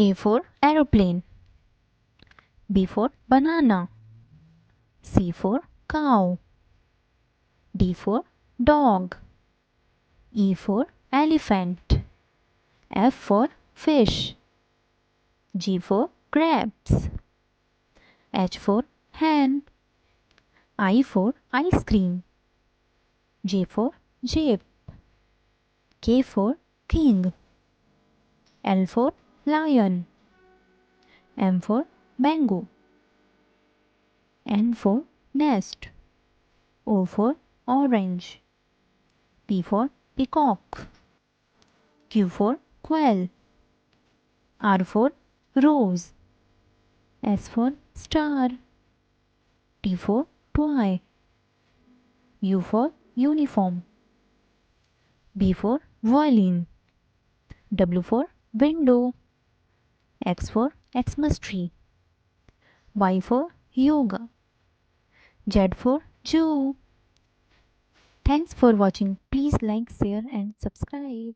A for aeroplane. B for banana. C for cow. D for dog. E for elephant. F for fish. G for grapes. H for hen. I for ice cream. J for jeep. K for king. L for lion. M for mango. N for nest. O for orange. P for peacock. Q for quail. R for rose. S for star. T for toy. U for uniform. V for violin. W for window. X for Xmas tree. Y for yoga. Z for zoo. Thanks for watching. Please like, share and subscribe.